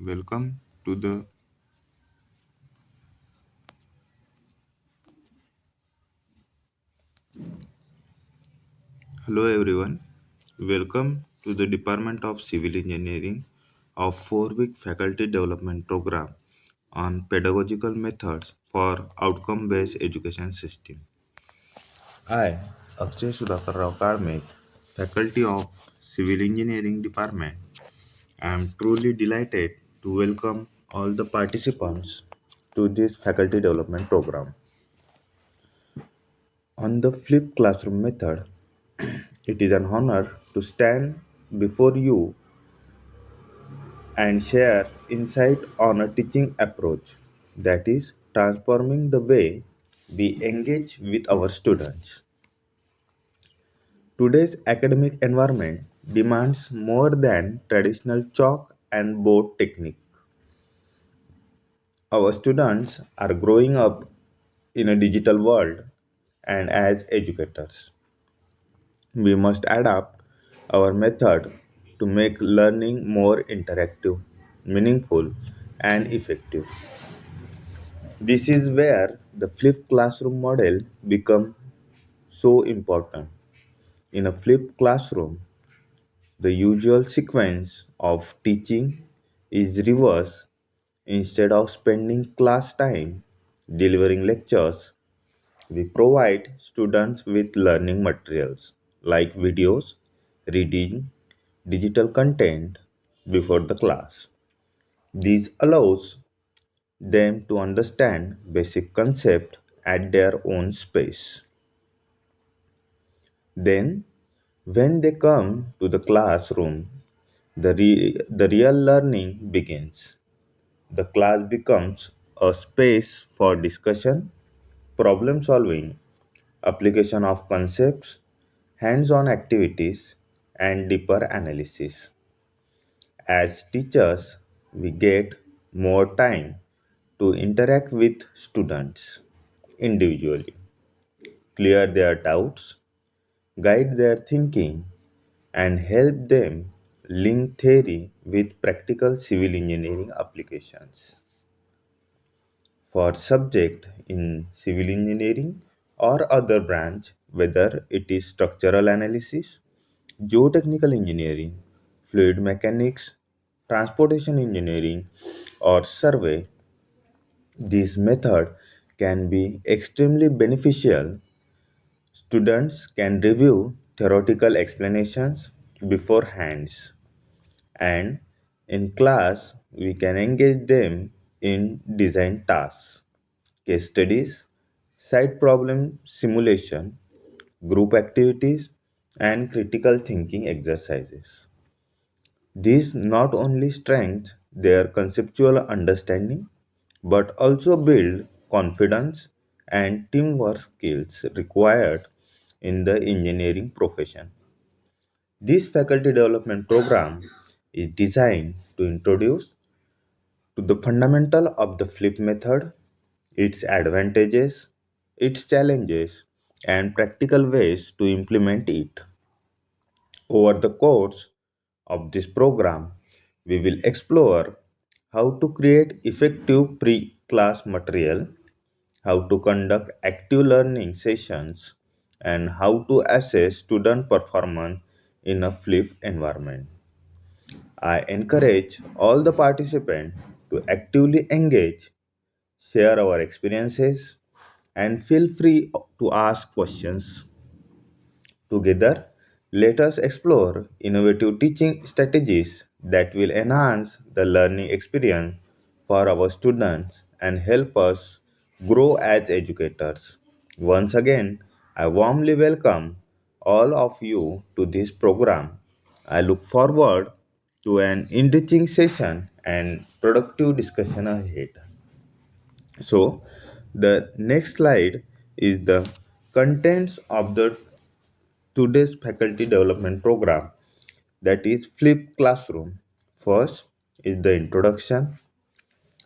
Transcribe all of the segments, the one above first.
Welcome to the Hello everyone. Welcome to the Department of Civil Engineering of 4-week faculty development program on pedagogical methods for outcome-based education system. I, Akshay S Kalmegh, faculty of Civil Engineering Department, am truly delighted to welcome all the participants to this faculty development program. On the flipped classroom method, it is an honor to stand before you and share insight on a teaching approach that is transforming the way we engage with our students. Today's academic environment demands more than traditional chalk and board technique. Our students are growing up in a digital world, and as educators, we must adapt our method to make learning more interactive, meaningful, and effective. This is where the flipped classroom model becomes so important. In a flipped classroom, the usual sequence of teaching is reversed. Instead of spending class time delivering lectures, we provide students with learning materials like videos, reading, digital content before the class. This allows them to understand basic concepts at their own space. Then, when they come to the classroom, the real learning begins. The class becomes a space for discussion, problem solving, application of concepts, hands on activities, and deeper analysis. As teachers, we get more time to interact with students individually, clear their doubts, guide their thinking, and help them link theory with practical civil engineering applications. For subject in civil engineering or other branch, whether it is structural analysis, geotechnical engineering, fluid mechanics, transportation engineering, or survey, this method can be extremely beneficial. Students can review theoretical explanations beforehand, and in class we can engage them in design tasks, case studies, side problem simulation, group activities, and critical thinking exercises. These not only strengthen their conceptual understanding but also build confidence and teamwork skills required in the engineering profession. This faculty development program is designed to introduce to the fundamental of the flip method, its advantages, its challenges, and practical ways to implement it. Over the course of this program, we will explore how to create effective pre class material, how to conduct active learning sessions, and how to assess student performance in a flip environment. I encourage all the participants to actively engage, share our experiences, and feel free to ask questions. Together, let us explore innovative teaching strategies that will enhance the learning experience for our students and help us grow as educators. Once again, I warmly welcome all of you to this program. I look forward to an enriching session and productive discussion ahead. So, the next slide is the contents of the today's faculty development program, that is flipped classroom. First is the introduction,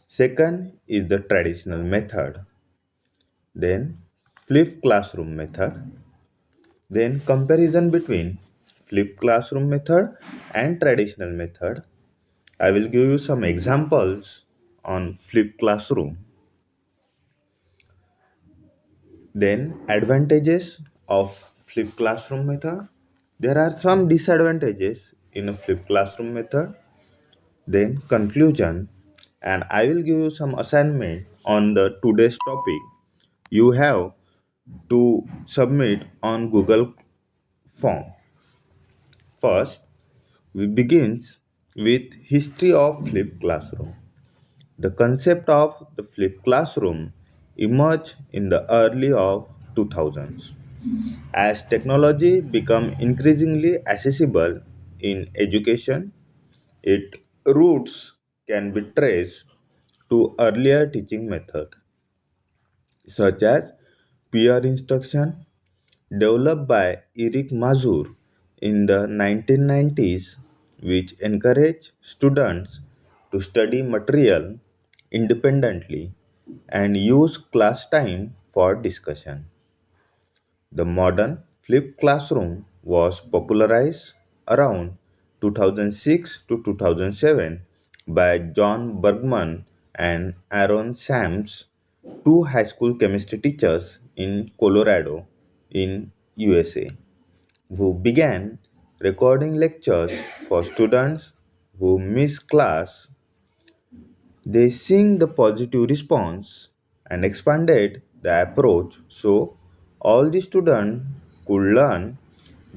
second is the traditional method, then flipped classroom method, then comparison between flipped classroom method and traditional method, I will give you some examples on flipped classroom. Then advantages of flipped classroom method. There are some disadvantages in a flipped classroom method. Then conclusion, and I will give you some assignment on the today's topic. You have to submit on Google form. First, we begins with history of flipped classroom. The concept of the flipped classroom emerged in the early of 2000s. As technology become increasingly accessible in education, its roots can be traced to earlier teaching methods such as peer instruction developed by Eric Mazur in the 1990s, which encouraged students to study material independently and use class time for discussion. The modern flipped classroom was popularized around 2006 to 2007 by John Bergman and Aaron Sams, two high school chemistry teachers in Colorado in USA, who began recording lectures for students who miss class. They sing the positive response and expanded the approach so all the students could learn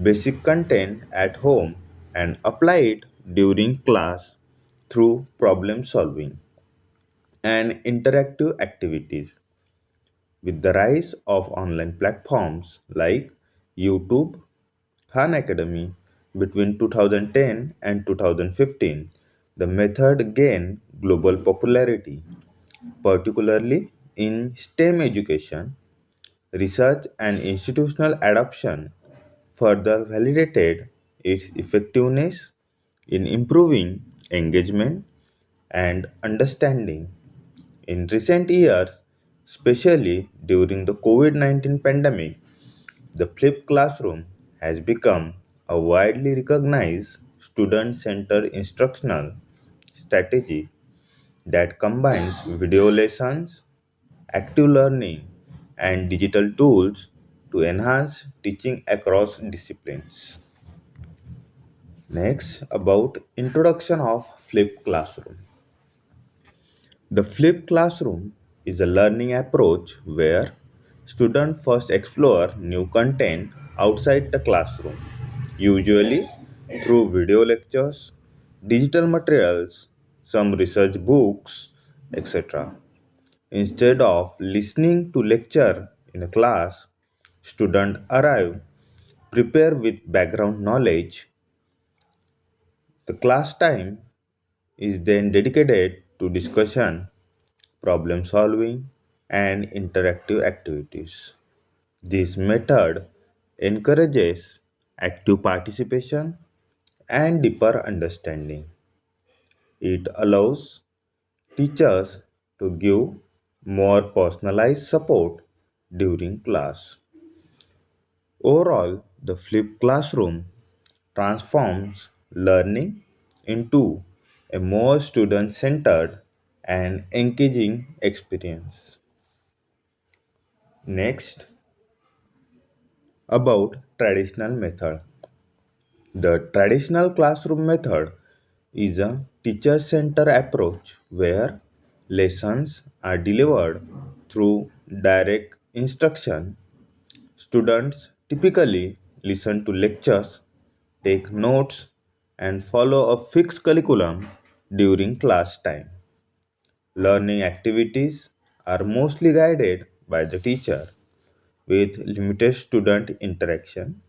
basic content at home and apply it during class through problem solving and interactive activities. With the rise of online platforms like YouTube, Khan Academy between 2010 and 2015, the method gained global popularity, particularly in STEM education. Research and institutional adoption further validated its effectiveness in improving engagement and understanding. In recent years, especially during the COVID 19 pandemic, the flipped classroom has become a widely recognized student centered instructional strategy that combines video lessons, active learning, and digital tools to enhance teaching across disciplines. Next, about introduction of flipped classroom. The flipped classroom is a learning approach where students first explore new content outside the classroom, usually through video lectures, digital materials, some research books, etc. Instead of listening to lecture in a class, students arrive prepared with background knowledge. The class time is then dedicated to discussion, problem solving, and interactive activities. This method encourages active participation and deeper understanding. It allows teachers to give more personalized support during class. Overall, the flipped classroom transforms learning into a more student centered and engaging experience. Next, about traditional method. The traditional classroom method is a teacher centered approach where lessons are delivered through direct instruction. Students typically listen to lectures, take notes, and follow a fixed curriculum during class time. Learning activities are mostly guided by the teacher with limited student interaction.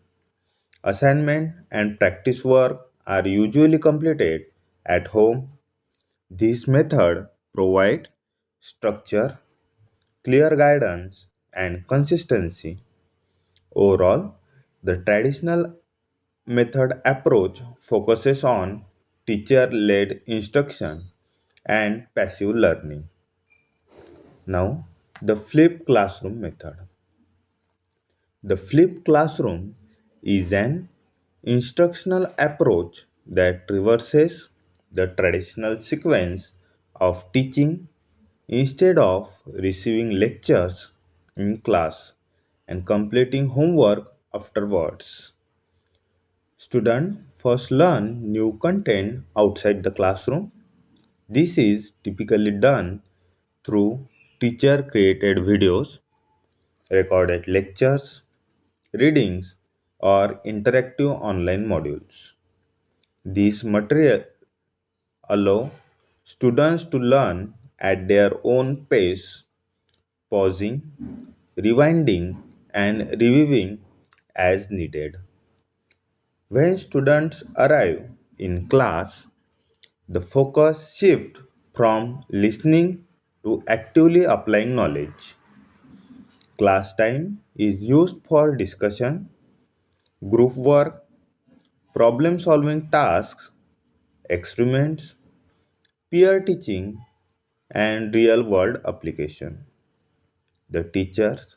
Assignment and practice work are usually completed at home. This method provides structure, clear guidance, and consistency. Overall, the traditional method approach focuses on teacher led instruction and passive learning. Now, the flipped classroom method. The flipped classroom is an instructional approach that reverses the traditional sequence of teaching instead of receiving lectures in class and completing homework afterwards. Students first learn new content outside the classroom. This is typically done through teacher created videos, recorded lectures, readings, or interactive online modules. These material allow students to learn at their own pace, pausing, rewinding, and reviewing as needed. When students arrive in class, the focus shifts from listening to actively applying knowledge. Class time is used for discussion, group work, problem solving tasks, experiments, peer teaching, and real world application. The teacher's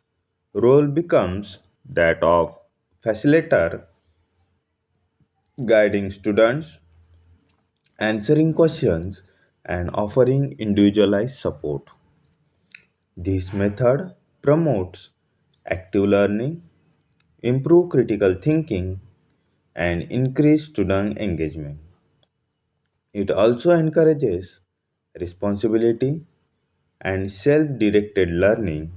role becomes that of facilitator, guiding students, answering questions, and offering individualized support. This method promotes active learning, improve critical thinking, and increase student engagement. It also encourages responsibility and self directed learning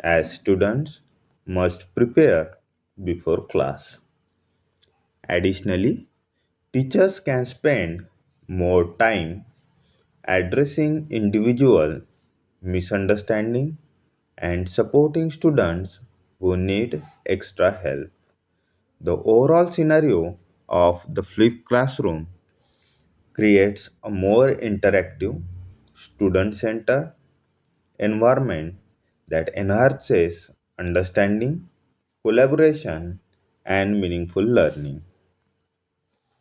as students must prepare before class. Additionally, teachers can spend more time addressing individual misunderstanding and supporting students who need extra help. The overall scenario of the flipped classroom creates a more interactive, student centered environment that enhances understanding, collaboration, and meaningful learning.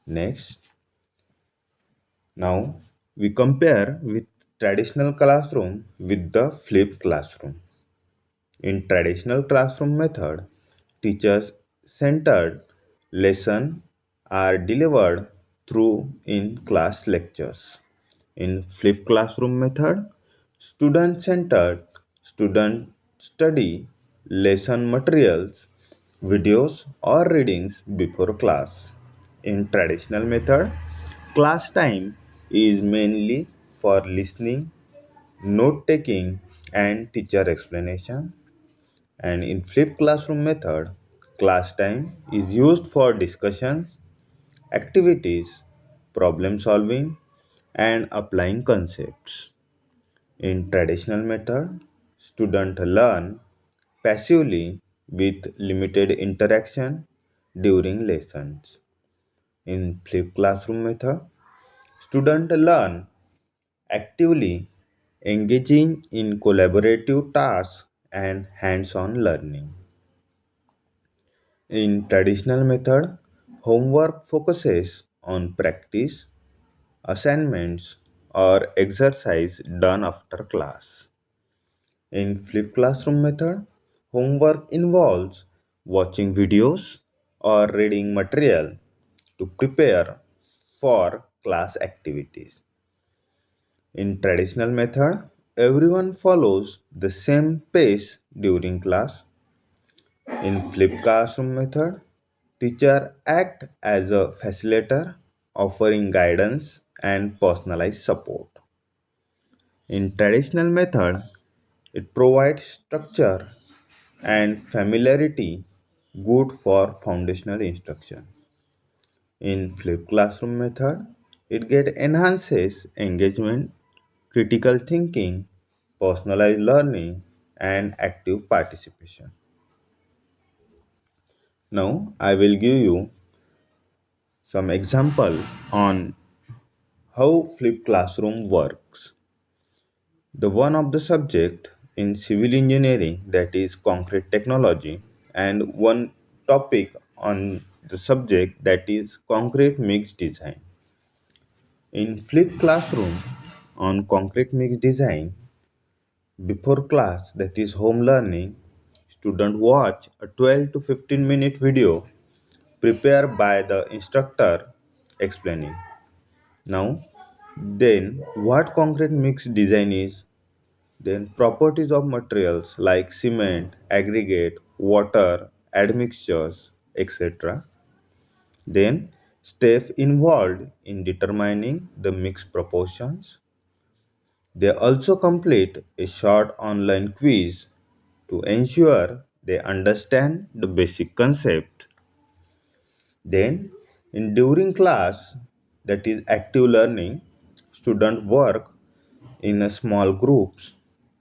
Next, now we compare with traditional classroom with the flipped classroom. In traditional classroom method, teachers centered lessons are delivered through in class lectures. In flipped classroom method, student centered student study lesson materials, videos or readings before class. In traditional method, class time is mainly for listening, note taking and teacher explanation, and in flipped classroom method, class time is used for discussions, activities, problem solving, and applying concepts. In traditional method, students learn passively with limited interaction during lessons. In flipped classroom method, students learn actively, engaging in collaborative tasks and hands-on learning. In traditional method, homework focuses on practice, assignments, or exercise done after class. In flipped classroom method, homework involves watching videos or reading material to prepare for class activities. In traditional method, everyone follows the same pace during class. In flipped classroom method, teacher act as a facilitator, offering guidance and personalized support. In traditional method, it provides structure and familiarity good for foundational instruction. In flipped classroom method, it get enhances engagement, critical thinking, personalized learning, and active participation. Now, I will give you some example on how flipped classroom works. The one of the subject in civil engineering, that is concrete technology, and one topic on the subject, that is concrete mix design. In flipped classroom on concrete mix design, before class, that is home learning, student watch a 12 to 15 minute video prepared by the instructor explaining. Now, then what concrete mix design is? Then properties of materials like cement, aggregate, water, admixtures, etc. Then step involved in determining the mix proportions. They also complete a short online quiz to ensure they understand the basic concept. Then, in during class, that is active learning, students work in a small groups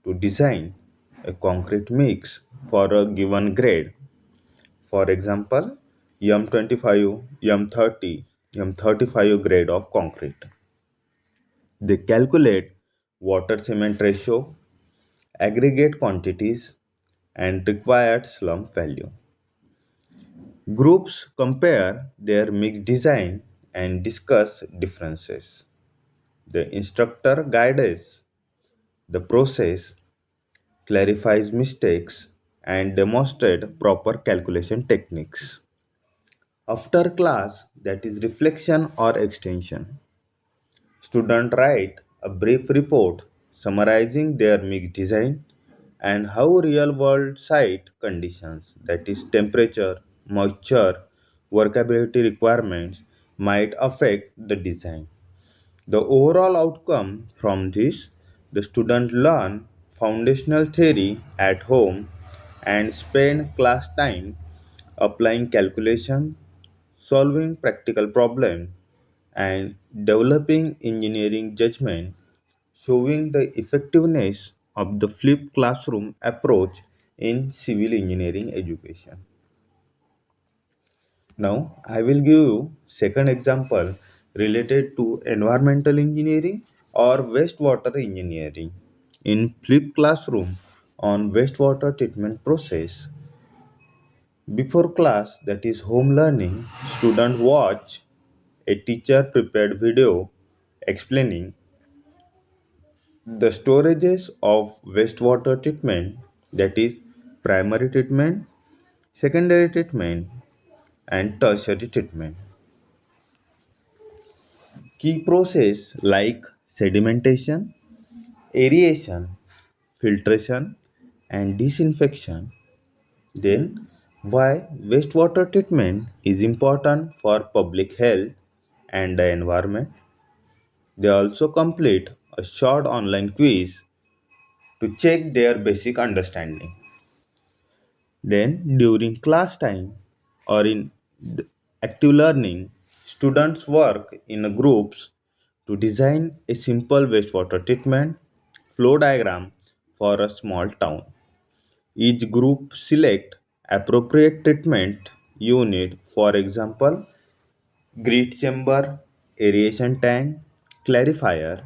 to design a concrete mix for a given grade. For example, M25, M30, M35 grade of concrete. They calculate water cement ratio, aggregate quantities, and required slump value. Groups compare their mix design and discuss differences. The instructor guides the process, clarifies mistakes, and demonstrates proper calculation techniques. After class, that is reflection or extension, students write a brief report summarizing their mix design and how real world site conditions, that is temperature, moisture, workability requirements, might affect the design. The overall outcome from this, the student learn foundational theory at home and spend class time applying calculation, solving practical problems, and developing engineering judgment, showing the effectiveness of the flipped classroom approach in civil engineering education. Now, I will give you second example related to environmental engineering or wastewater engineering. In flipped classroom on wastewater treatment process, before class, that is home learning, student watch a teacher prepared video explaining the storages of wastewater treatment, that is primary treatment, secondary treatment, and tertiary treatment. Key process like sedimentation, aeration, filtration, and disinfection. Then, why wastewater treatment is important for public health and the environment. They also complete a short online quiz to check their basic understanding. Then, during class time or in active learning, students work in groups to design a simple wastewater treatment flow diagram for a small town. Each group select appropriate treatment unit, for example, grid chamber, aeration tank, clarifier.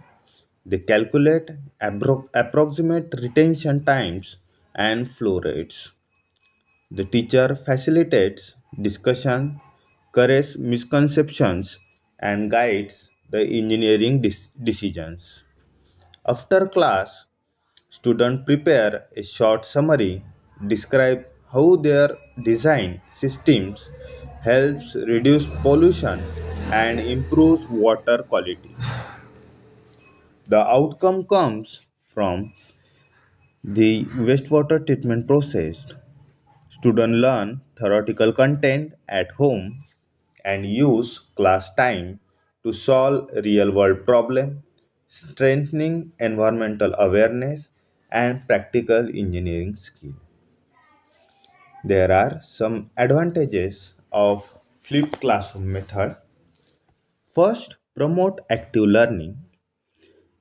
They calculate approximate retention times and flow rates. The teacher facilitates discussion, corrects misconceptions, and guides the engineering decisions. After class, students prepare a short summary, describe how their design systems helps reduce pollution and improves water quality. The outcome comes from the wastewater treatment process. Students learn theoretical content at home and use class time to solve real world problems, strengthening environmental awareness and practical engineering skills. There are some advantages of flipped classroom method. First, promote active learning.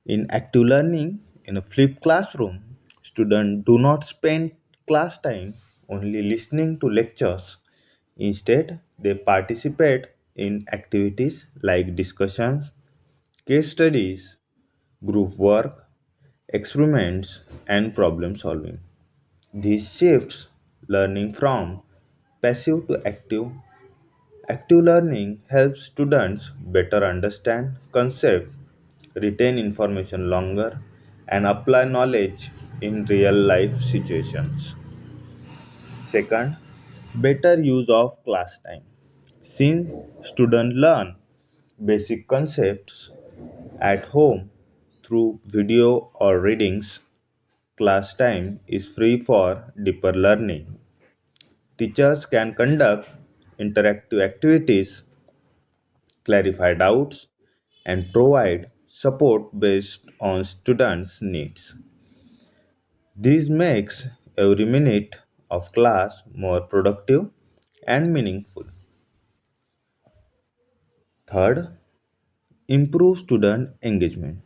In active learning, in a flipped classroom, students do not spend class time only listening to lectures. Instead, they participate in activities like discussions, case studies, group work, experiments, and problem solving. This shifts learning from passive to active. Active learning helps students better understand concepts, retain information longer, and apply knowledge in real life situations. Second, better use of class time. Since students learn basic concepts At home, through video or readings, class time is free for deeper learning. Teachers can conduct interactive activities, clarify doubts, and provide support based on students' needs. This makes every minute of class more productive and meaningful. Third, improve student engagement.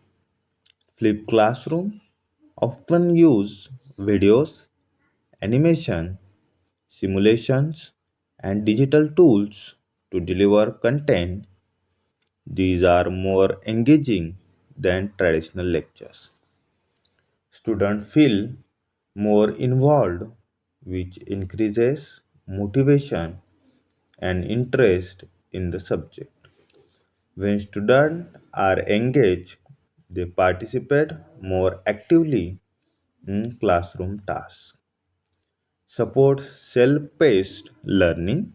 Flip classroom often use videos, animation, simulations, and digital tools to deliver content. These are more engaging than traditional lectures. Students feel more involved, which increases motivation and interest in the subject. When students are engaged, they participate more actively in classroom tasks. Support self paced learning.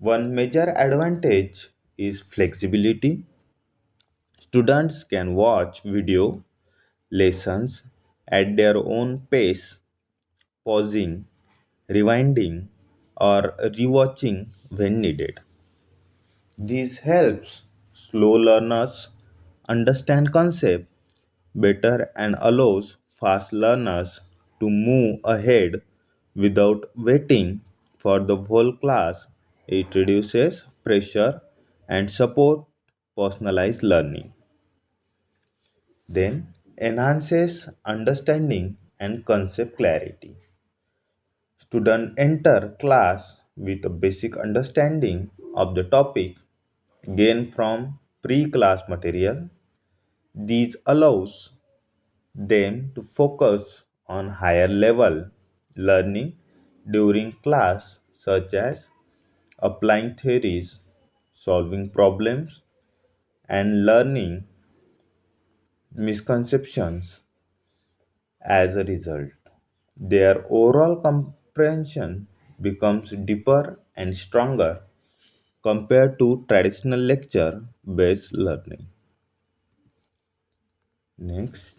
One major advantage is flexibility. Students can watch video lessons at their own pace, pausing, rewinding, or rewatching when needed. This helps slow learners understand concept better and allows fast learners to move ahead without waiting for the whole class. It reduces pressure and support personalized learning. Then enhances understanding and concept clarity. Students enter class with a basic understanding of the topic gained from pre-class material. This allows them to focus on higher level learning during class, such as applying theories, solving problems, and learning misconceptions. As a result, their overall comprehension becomes deeper and stronger compared to traditional lecture based learning. Next,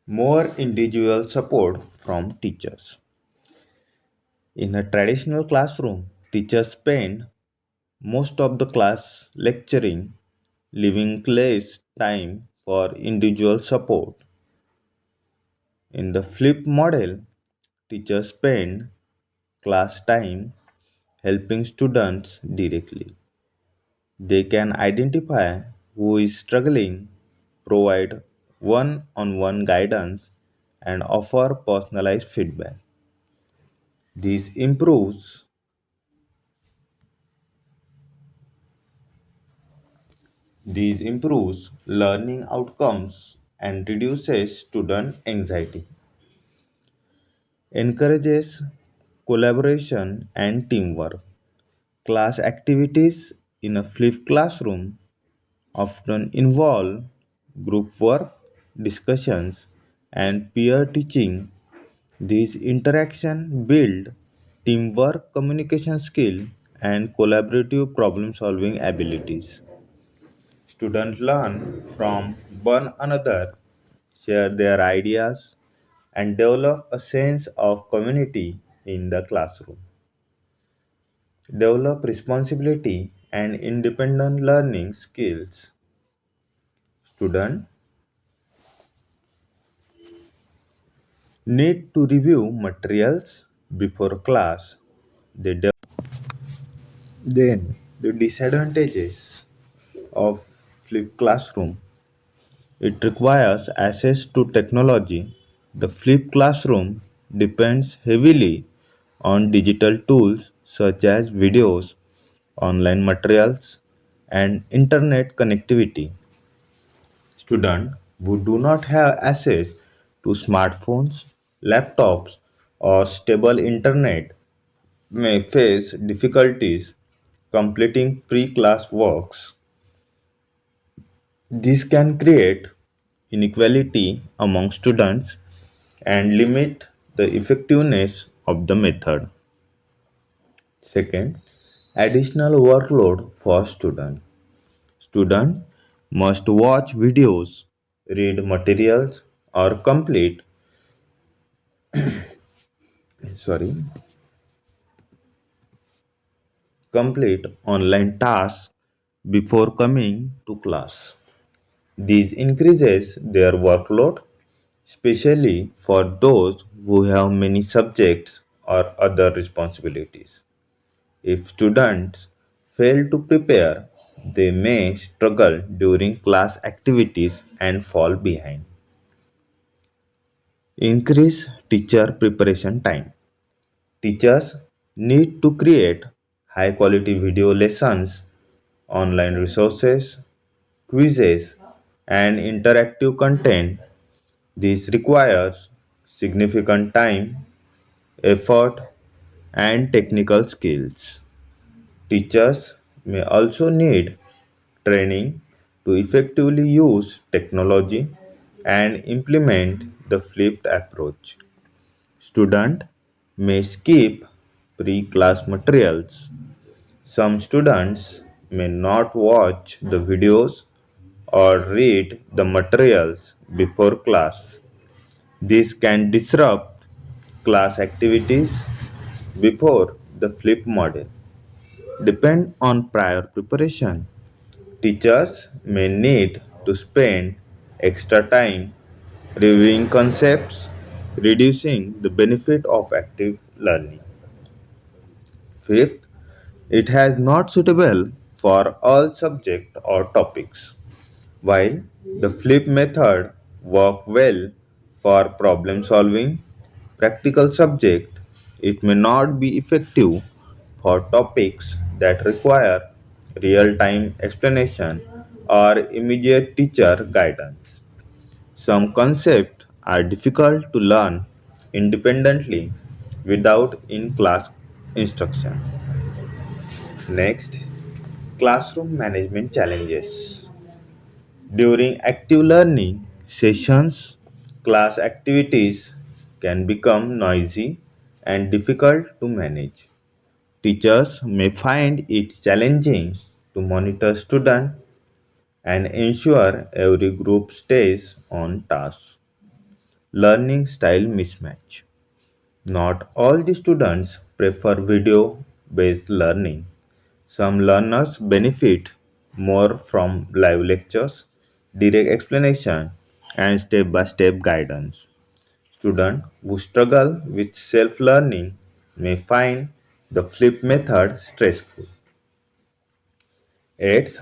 more individual support from teachers. In a traditional classroom, teachers spend most of the class lecturing, leaving less time for individual support. In the flip model, teachers spend class time helping students directly. They can identify who is struggling, provide one on one guidance, and offer personalized feedback. This improves These improves learning outcomes and reduces student anxiety, encourages collaboration and teamwork. Class activities in a flipped classroom often involve group work, discussions, and peer teaching. These interactions build teamwork, communication skill, and collaborative problem solving abilities. Students learn from one another, share their ideas, and develop a sense of community in the classroom. Develop responsibility and independent learning skills. Students need to review materials before class. Then, the disadvantages of flipped classroom. It requires access to technology. The flipped classroom depends heavily on digital tools such as videos, online materials, and internet connectivity. Students who do not have access to smartphones, laptops, or stable internet may face difficulties completing pre class works. This can create inequality among students and limit the effectiveness of the method. Second, additional workload for students. Students must watch videos, read materials, or sorry, complete online tasks before coming to class. This increases their workload, especially for those who have many subjects or other responsibilities. If students fail to prepare, they may struggle during class activities and fall behind. Increase teacher preparation time. Teachers need to create high quality video lessons, online resources, quizzes, and interactive content. This requires significant time, effort, and technical skills. Teachers may also need training to effectively use technology and implement the flipped approach. Student may skip pre-class materials. Some students may not watch the videos or read the materials before class. This can disrupt class activities before the flip model. Depend on prior preparation. Teachers may need to spend extra time reviewing concepts, reducing the benefit of active learning. Fifth, it has not suitable for all subject or topics. While the flip method work well for problem solving practical subject, it may not be effective for topics that require real-time explanation or immediate teacher guidance. Some concepts are difficult to learn independently without in-class instruction. Next, classroom management challenges. During active learning sessions, class activities can become noisy and difficult to manage. Teachers may find it challenging to monitor students and ensure every group stays on task. Learning style mismatch. Not all the students prefer video based learning. Some learners benefit more from live lectures, direct explanation, and step by step guidance. Students who struggle with self learning may find the flip method stressful. Eighth,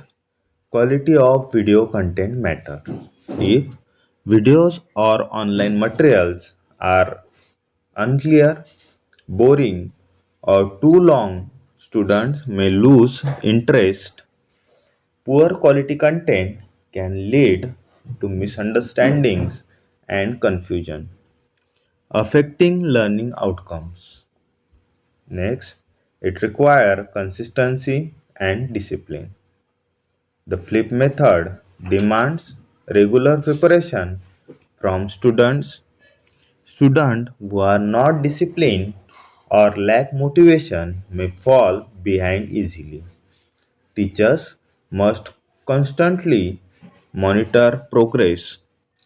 quality of video content matter. If videos or online materials are unclear, boring, or too long, students may lose interest. Poor quality content can lead to misunderstandings and confusion, affecting learning outcomes. Next, it requires consistency and discipline. The flip method demands regular preparation from students. Students who are not disciplined or lack motivation may fall behind easily. Teachers must constantly monitor progress,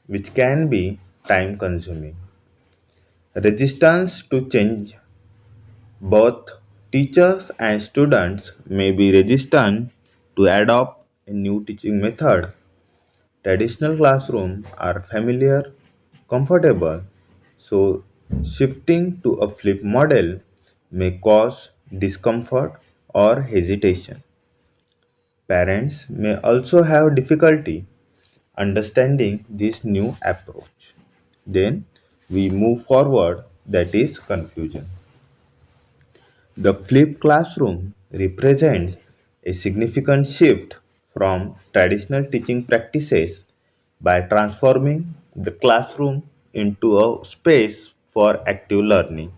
which can be time consuming. Resistance to change. Both teachers and students may be resistant to adopt a new teaching method. Traditional classrooms are familiar, comfortable, so shifting to a flip model may cause discomfort or hesitation. Parents may also have difficulty understanding this new approach. Then we move forward, that is confusion. The flipped classroom represents a significant shift from traditional teaching practices by transforming the classroom into a space for active learning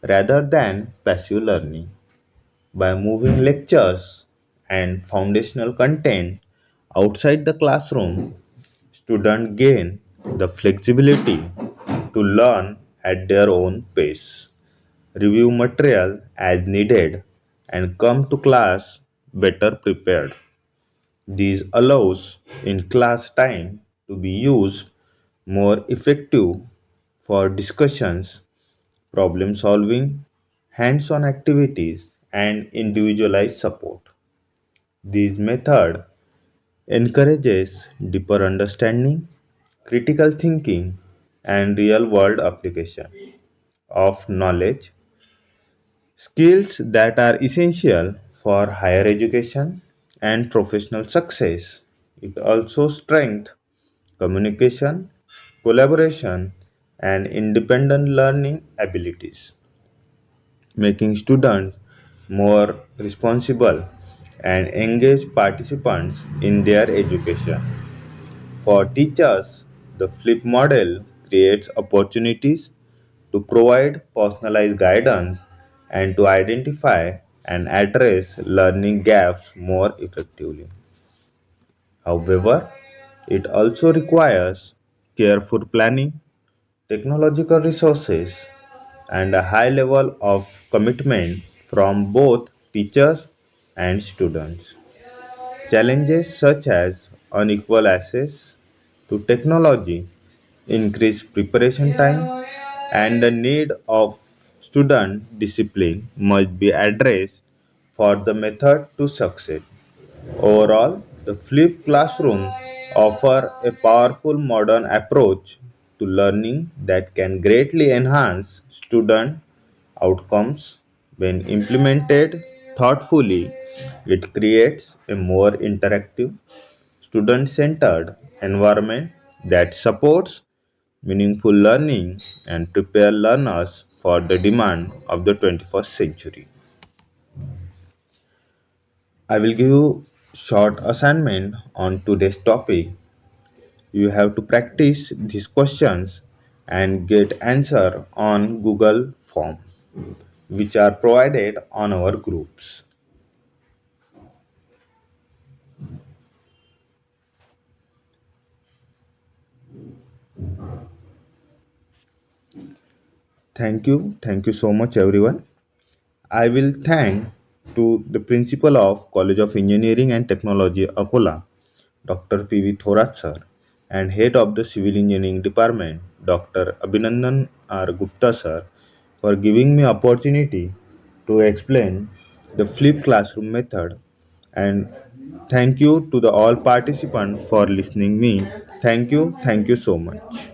rather than passive learning. By moving lectures and foundational content outside the classroom, students gain the flexibility to learn at their own pace, review material as needed, and come to class better prepared. This allows in class time to be used more effective for discussions, problem solving, hands-on activities and individualized support. This method encourages deeper understanding, critical thinking and real-world application of knowledge, skills that are essential for higher education and professional success. It also strengthens communication, collaboration, and independent learning abilities, making students more responsible and engaged participants in their education. For teachers, the flip model creates opportunities to provide personalized guidance and to identify and address learning gaps more effectively. However, it also requires careful planning, technological resources, and a high level of commitment from both teachers and students. Challenges such as unequal access to technology, increased preparation time, and the need of student discipline must be addressed for the method to succeed. Overall, the flipped classroom offer a powerful modern approach to learning that can greatly enhance student outcomes when implemented thoughtfully. It creates a more interactive, student-centered environment that supports meaningful learning and prepare learners for the demand of the 21st century. I will give you short assignment on today's topic. You have to practice these questions and get answer on Google form which are provided on our groups. Thank you so much everyone. I will thank to the principal of College of Engineering and Technology Akola, Dr. P.V. Thorat sir, and head of the Civil Engineering Department, Dr. Abhinandan R. Gupta sir, for giving me opportunity to explain the flipped classroom method. And thank you to the all participants for listening me. Thank you so much.